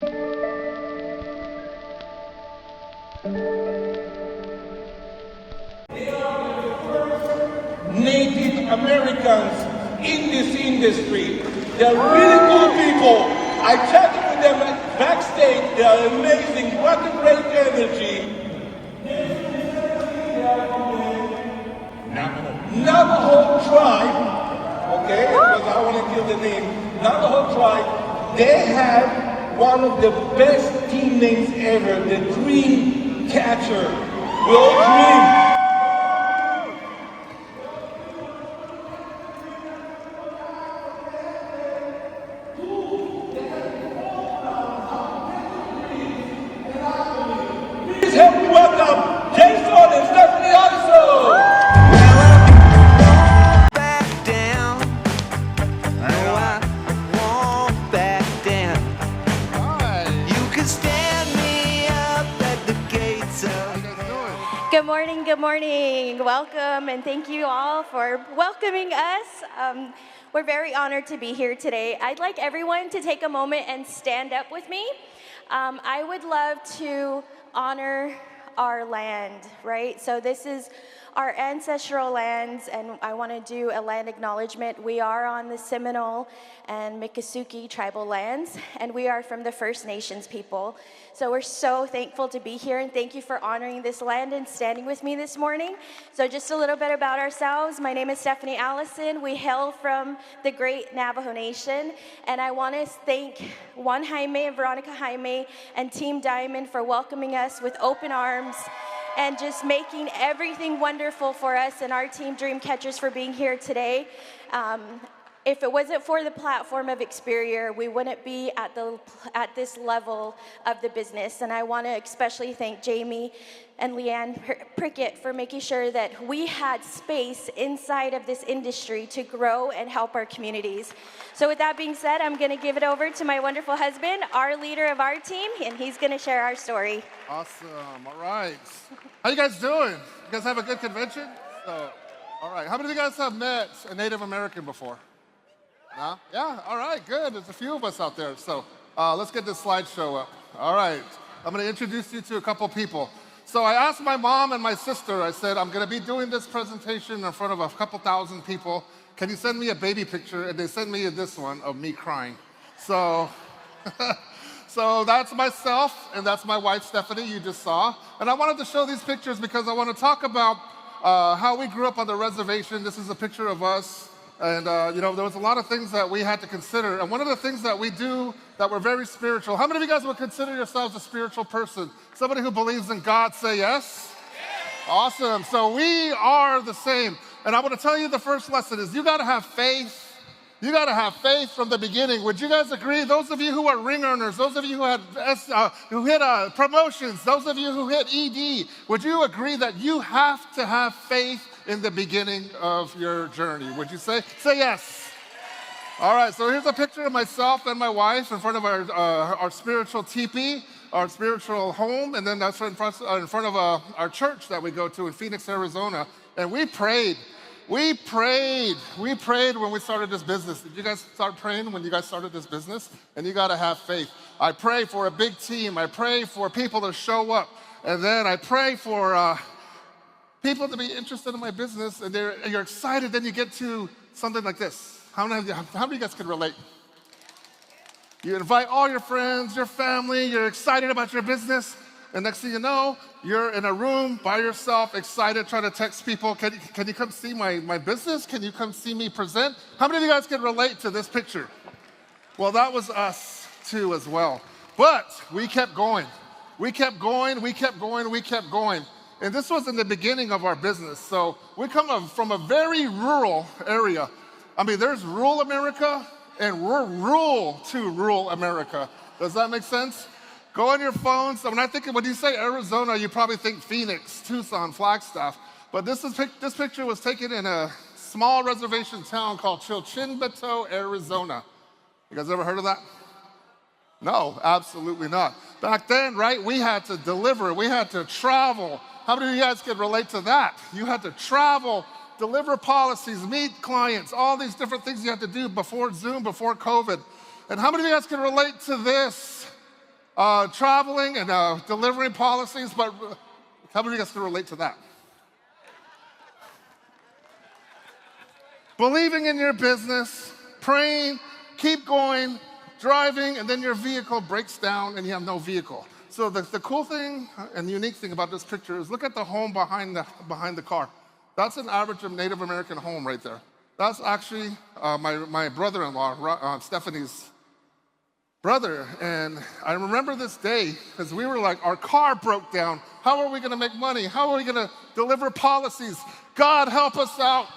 Native Americans in this industry. They're really cool people. I chatted with them backstage. They're amazing. What a great energy. Navajo tribe, okay, because I want to kill the name. Navajo tribe, they have one of the best team names ever, the Dream Catcher. Go Dream! Please help me welcome Jason and Stephanie also. Back down. No, I won't back down. You can stand me up at the gates of. Good morning, good morning. Welcome, and thank you all for welcoming us. We're very honored to be here today. I'd like everyone to take a moment and stand up with me. I would love to honor our land, right? So this is our ancestral lands, and I want to do a land acknowledgement. We are on the Seminole and Miccosukee tribal lands, and we are from the First Nations people. So we're so thankful to be here, and thank you for honoring this land and standing with me this morning. So just a little bit about ourselves. My name is Stephanie Allison. We hail from the great Navajo Nation, and I want to thank Juan Jaime and Veronica Jaime and Team Diamond for welcoming us with open arms and just making everything wonderful for us, and our team Dreamcatchers for being here today. If it wasn't for the platform of Experior, we wouldn't be at this level of the business. And I want to especially thank Jamie and Leanne Prickett for making sure that we had space inside of this industry to grow and help our communities. So with that being said, I'm going to give it over to my wonderful husband, our leader of our team, and he's going to share our story. Awesome. All right. How you guys doing? You guys have a good convention? All right. How many of you guys have met a Native American before? No? Yeah? All right. Good. There's a few of us out there. So let's get this slideshow up. All right. I'm going to introduce you to a couple people. So I asked my mom and my sister, I said, I'm going to be doing this presentation in front of a couple thousand people. Can you send me a baby picture? And they sent me this one of me crying. So, so that's myself, and that's my wife, Stephanie, you just saw. And I wanted to show these pictures because I want to talk about how we grew up on the reservation. This is a picture of us. And, you know, there was a lot of things that we had to consider. And one of the things that we do that we're very spiritual. How many of you guys would consider yourselves a spiritual person? Somebody who believes in God, say yes? Yes. Awesome. So we are the same. And I want to tell you the first lesson is you got to have faith. You got to have faith from the beginning. Would you guys agree? Those of you who are ring earners, those of you who hit promotions, those of you who hit ED, would you agree that you have to have faith in the beginning of your journey? Would you say? Say yes. All right, so here's a picture of myself and my wife in front of our spiritual teepee, our spiritual home, and then that's in front of our church that we go to in Phoenix, Arizona. And we prayed. We prayed when we started this business. Did you guys start praying when you guys started this business? And you gotta have faith. I pray for a big team. I pray for people to show up. And then I pray for people to be interested in my business, and you're excited, then you get to something like this. How many of you guys can relate? You invite all your friends, your family, you're excited about your business, and next thing you know, you're in a room by yourself, excited, trying to text people, can you come see my business? Can you come see me present? How many of you guys can relate to this picture? Well, that was us too as well. But we kept going. We kept going, we kept going, we kept going. And this was in the beginning of our business. So we come from a very rural area. I mean, there's rural America, and we're rural to rural America. Does that make sense? Go on your phones. So when you say Arizona, you probably think Phoenix, Tucson, Flagstaff. But this picture was taken in a small reservation town called Chilchinbato, Arizona. You guys ever heard of that? No, absolutely not. Back then, right, we had to deliver. We had to travel. How many of you guys can relate to that? You had to travel, deliver policies, meet clients, all these different things you had to do before Zoom, before COVID. And how many of you guys can relate to this? traveling and delivering policies, but how many of you guys can relate to that? Believing in your business, praying, keep going, driving, and then your vehicle breaks down and you have no vehicle. So the cool thing and the unique thing about this picture is look at the home behind the car. That's an average of Native American home right there. That's actually my brother-in-law, Stephanie's brother. And I remember this day because we were like, our car broke down. How are we gonna make money? How are we gonna deliver policies? God, help us out.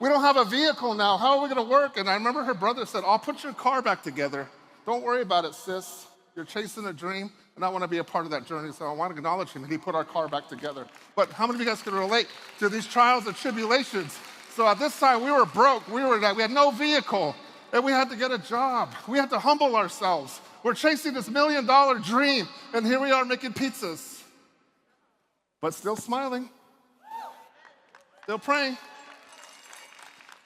We don't have a vehicle now. How are we gonna work? And I remember her brother said, I'll put your car back together. Don't worry about it, sis. You're chasing a dream, and I want to be a part of that journey, so I want to acknowledge him, and he put our car back together. But how many of you guys can relate to these trials and tribulations? So at this time, we were broke. We had no vehicle, and we had to get a job. We had to humble ourselves. We're chasing this $1 million dream, and here we are making pizzas. But still smiling, still praying.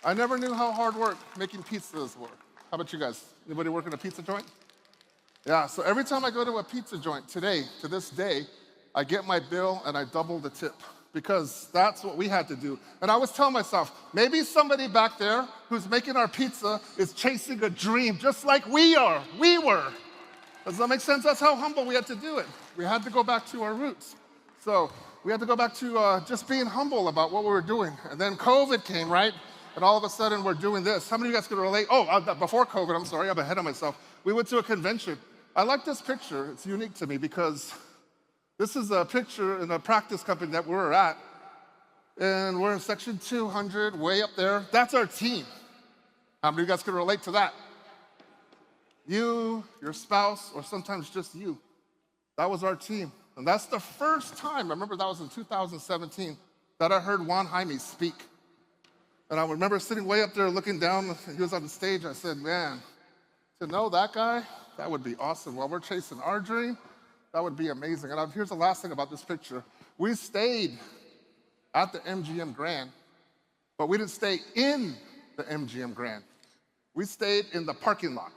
I never knew how hard work making pizzas were. How about you guys? Anybody work in a pizza joint? Yeah, so every time I go to a pizza joint today, to this day, I get my bill and I double the tip because that's what we had to do. And I was telling myself, maybe somebody back there who's making our pizza is chasing a dream just like we were. Does that make sense? That's how humble we had to do it. We had to go back to our roots. So we had to go back to just being humble about what we were doing. And then COVID came, right? And all of a sudden, we're doing this. How many of you guys can relate? Oh, before COVID, I'm sorry, I'm ahead of myself. We went to a convention. I like this picture. It's unique to me because this is a picture in a practice company that we were at. And we're in section 200, way up there. That's our team. How many of you guys can relate to that? You, your spouse, or sometimes just you. That was our team. And that's the first time, I remember that was in 2017, that I heard Juan Jaime speak. And I remember sitting way up there looking down, he was on the stage, I said, man, to know that guy, that would be awesome. While we're chasing our dream, that would be amazing. And here's the last thing about this picture. We stayed at the MGM Grand, but we didn't stay in the MGM Grand. We stayed in the parking lot.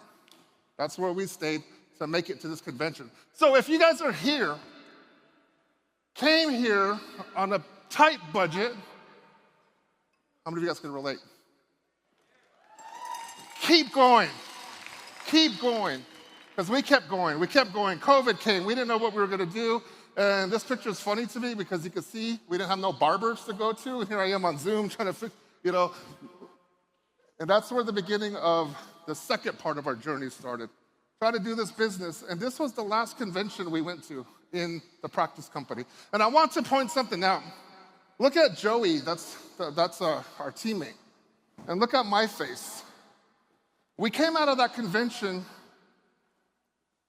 That's where we stayed to make it to this convention. So if you guys are here, came here on a tight budget, how many of you guys can relate? Keep going. Keep going. Because we kept going. We kept going. COVID came. We didn't know what we were going to do. And this picture is funny to me because you can see we didn't have no barbers to go to. And here I am on Zoom trying to fix, And that's where the beginning of the second part of our journey started. Trying to do this business. And this was the last convention we went to in the practice company. And I want to point something out. Look at Joey, that's our teammate. And look at my face. We came out of that convention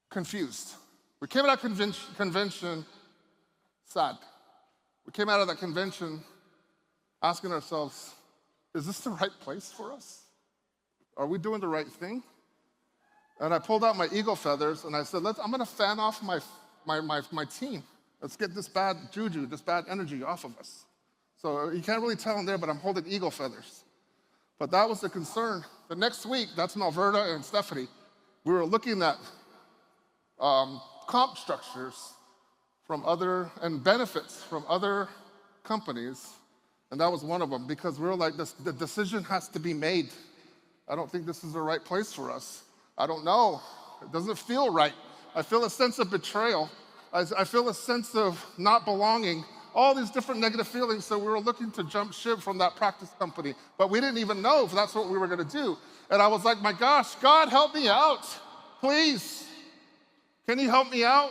confused. We came out of that convention sad. We came out of that convention asking ourselves, is this the right place for us? Are we doing the right thing? And I pulled out my eagle feathers and I said, I'm gonna fan off my team. Let's get this bad juju, this bad energy off of us. So you can't really tell in there, but I'm holding eagle feathers. But that was the concern. The next week, that's Malverta and Stephanie, we were looking at comp structures and benefits from other companies, and that was one of them, because we were like, the decision has to be made. I don't think this is the right place for us. I don't know. It doesn't feel right. I feel a sense of betrayal. I feel a sense of not belonging. All these different negative feelings, so we were looking to jump ship from that practice company, but we didn't even know if that's what we were gonna do. And I was like, my gosh, God, help me out, please. Can you help me out?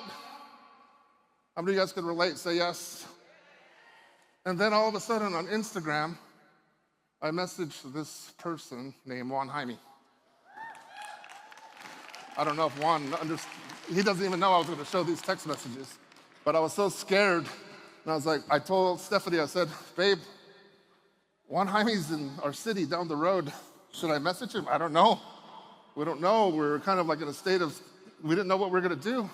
How many of you guys can relate? Say yes. And then all of a sudden on Instagram, I messaged this person named Juan Jaime. I don't know if Juan he doesn't even know I was gonna show these text messages, but I was so scared. And I was like, I told Stephanie, I said, babe, Juan Jaime's in our city down the road. Should I message him? I don't know. We don't know. We're kind of like in a state of, we didn't know what we were gonna do.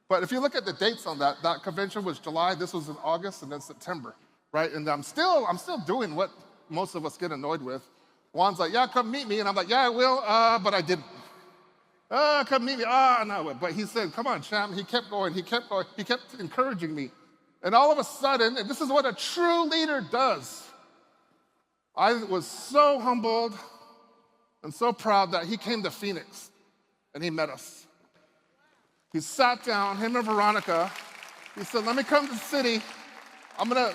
But if you look at the dates on that convention was July, this was in August, and then September, right? And I'm still doing what most of us get annoyed with. Juan's like, yeah, come meet me. And I'm like, yeah, I will, but I didn't. Come meet me. No. But he said, come on, champ. He kept going. He kept going. He kept encouraging me. And all of a sudden, and this is what a true leader does, I was so humbled and so proud that he came to Phoenix and he met us. He sat down, him and Veronica. He said, let me come to the city.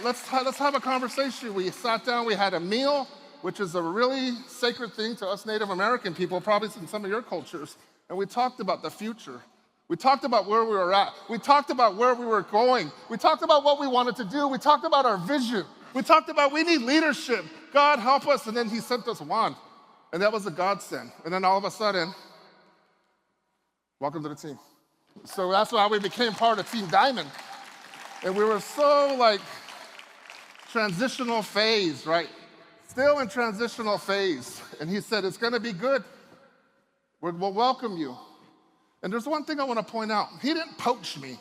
Let's have a conversation. We sat down, we had a meal, which is a really sacred thing to us Native American people, probably in some of your cultures. And we talked about the future. We talked about where we were at. We talked about where we were going. We talked about what we wanted to do. We talked about our vision. We talked about we need leadership. God help us. And then he sent us Juan. And that was a godsend. And then all of a sudden, welcome to the team. So that's why we became part of Team Diamond. And we were so like transitional phase, right? Still in transitional phase. And he said, it's gonna be good. We'll welcome you. And there's one thing I wanna point out. He didn't poach me.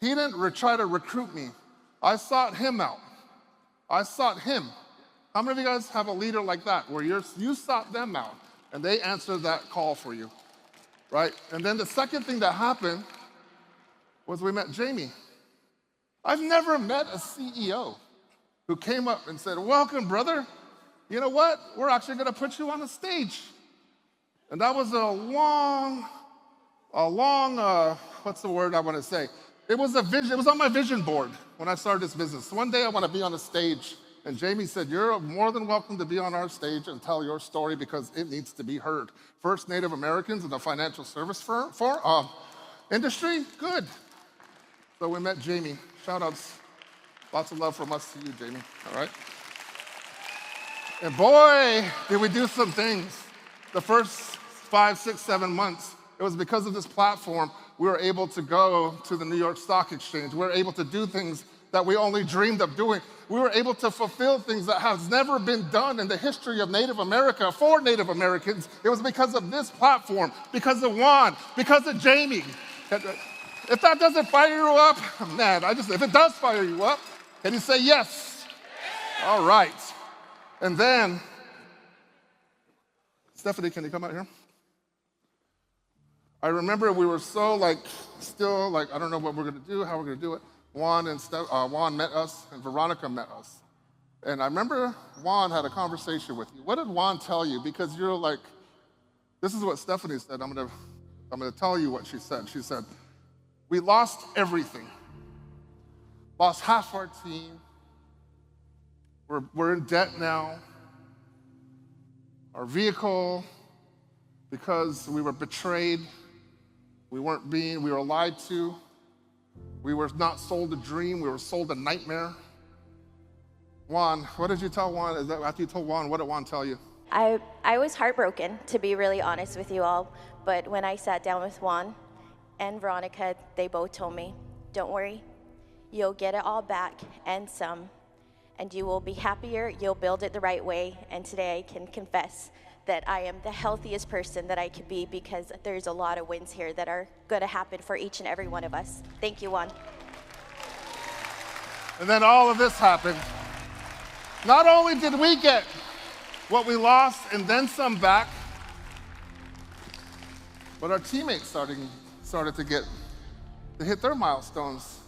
He didn't try to recruit me. I sought him out. I sought him. How many of you guys have a leader like that, where you sought them out and they answered that call for you, right? And then the second thing that happened was we met Jamie. I've never met a CEO who came up and said, welcome, brother. You know what? We're actually gonna put you on a stage. And that was a long, what's the word I wanna say? It was a vision, it was on my vision board when I started this business. One day I wanna be on a stage, and Jamie said, you're more than welcome to be on our stage and tell your story because it needs to be heard. First Native Americans in the financial service industry, good. So we met Jamie. Shout outs, lots of love from us to you, Jamie, all right? And boy, did we do some things. The first 5, 6, 7 months, it was because of this platform, we were able to go to the New York Stock Exchange. We were able to do things that we only dreamed of doing. We were able to fulfill things that has never been done in the history of Native America for Native Americans. It was because of this platform, because of Juan, because of Jamie. If that doesn't fire you up, man, if it does fire you up, can you say yes? All right. And then, Stephanie, can you come out here? I remember we were so still I don't know what we're gonna do, how we're gonna do it. Juan met us and Veronica met us. And I remember Juan had a conversation with you. What did Juan tell you? Because you're like, this is what Stephanie said. I'm gonna tell you what she said. She said, we lost everything. Lost half our team. We're in debt now. Our vehicle, because we were betrayed, we were lied to. We were not sold a dream, we were sold a nightmare. Juan, what did you tell Juan? Is that after you told Juan, what did Juan tell you? I was heartbroken, to be really honest with you all. But when I sat down with Juan and Veronica, they both told me, don't worry, you'll get it all back and some, and you will be happier, you'll build it the right way. And today I can confess that I am the healthiest person that I could be because there's a lot of wins here that are gonna happen for each and every one of us. Thank you, Juan. And then all of this happened. Not only did we get what we lost and then some back, but our teammates started to hit their milestones.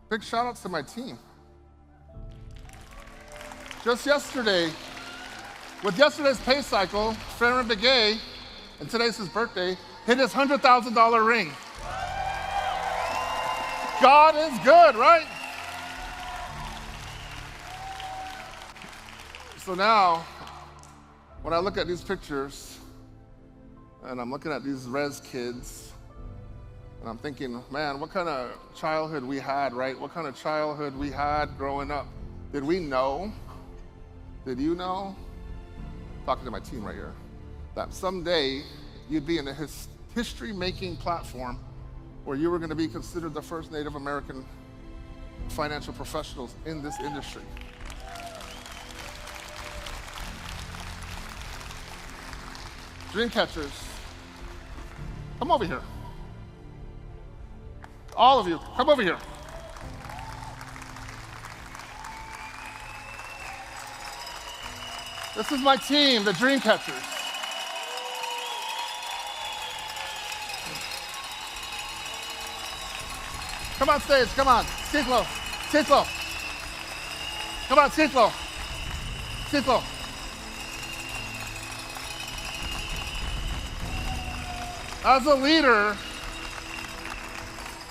Big shout outs to my team. Just yesterday, with yesterday's pay cycle, Farron Begay, and today's his birthday, hit his $100,000 ring. God is good, right? So now, when I look at these pictures, and I'm looking at these res kids, and I'm thinking, man, what kind of childhood we had, right? What kind of childhood we had growing up. Did we know? Did you know? Talking to my team right here, that someday you'd be in a history-making platform where you were going to be considered the first Native American financial professionals in this industry. Dream catchers, come over here. All of you, come over here. This is my team, the Dream Catchers. Come on stage, come on. Ciclo, Ciclo. Come on, Ciclo. Ciclo. As a leader,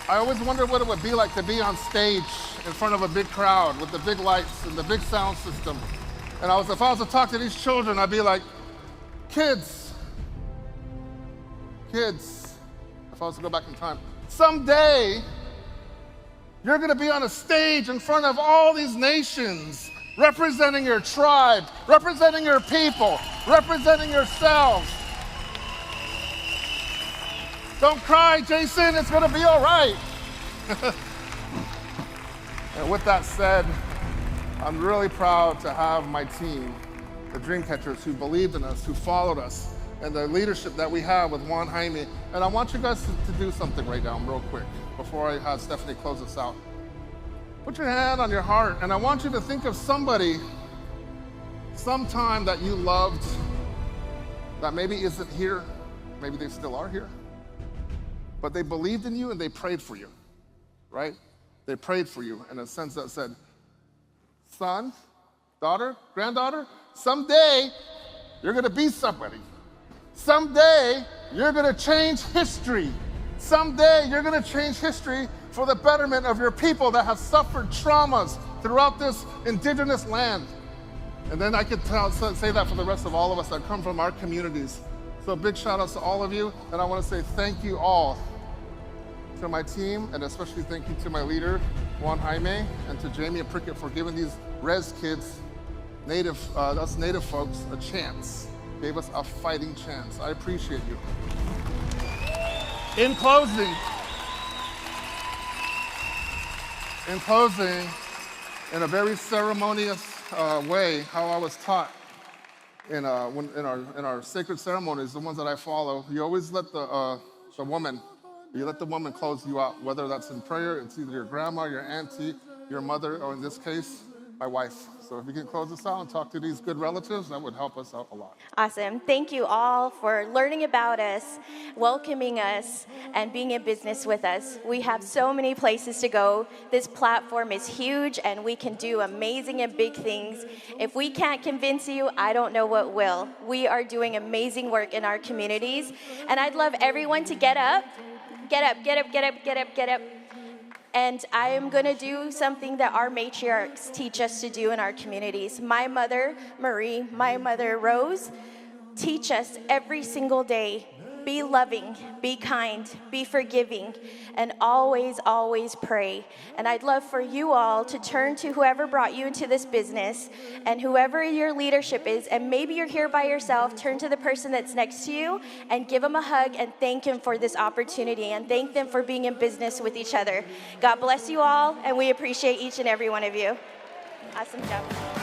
I always wondered what it would be like to be on stage in front of a big crowd with the big lights and the big sound system. And if I was to talk to these children, I'd be like, kids, if I was to go back in time, someday you're gonna be on a stage in front of all these nations, representing your tribe, representing your people, representing yourselves. Don't cry, Jason, it's gonna be all right. And with that said, I'm really proud to have my team, the Dreamcatchers, who believed in us, who followed us, and the leadership that we have with Juan Jaime. And I want you guys to do something right now, real quick, before I have Stephanie close us out. Put your hand on your heart, and I want you to think of somebody, sometime that you loved, that maybe isn't here, maybe they still are here, but they believed in you and they prayed for you, right? They prayed for you in a sense that said, son, daughter, granddaughter, someday you're gonna be somebody. Someday you're gonna change history. Someday you're gonna change history for the betterment of your people that have suffered traumas throughout this indigenous land. And then I could say that for the rest of all of us that come from our communities. So big shout outs to all of you, and I wanna say thank you all to my team, and especially thank you to my leader, Juan Jaime, and to Jamie and Prickett for giving these res kids, us native folks, a chance. Gave us a fighting chance. I appreciate you. In closing, in a very ceremonious way, how I was taught in our sacred ceremonies, the ones that I follow, you always let the woman close you out, whether that's in prayer, it's either your grandma, your auntie, your mother, or in this case, my wife. So if you can close us out and talk to these good relatives, that would help us out a lot. Awesome. Thank you all for learning about us, welcoming us, and being in business with us. We have so many places to go. This platform is huge, and we can do amazing and big things. If we can't convince you, I don't know what will. We are doing amazing work in our communities, and I'd love everyone to get up. Get up, get up, get up, get up, get up. And I am gonna do something that our matriarchs teach us to do in our communities. My mother, Marie, my mother, Rose, teach us every single day, be loving, be kind, be forgiving, and always, always pray. And I'd love for you all to turn to whoever brought you into this business and whoever your leadership is, and maybe you're here by yourself, turn to the person that's next to you and give them a hug and thank him for this opportunity and thank them for being in business with each other. God bless you all, and we appreciate each and every one of you. Awesome job.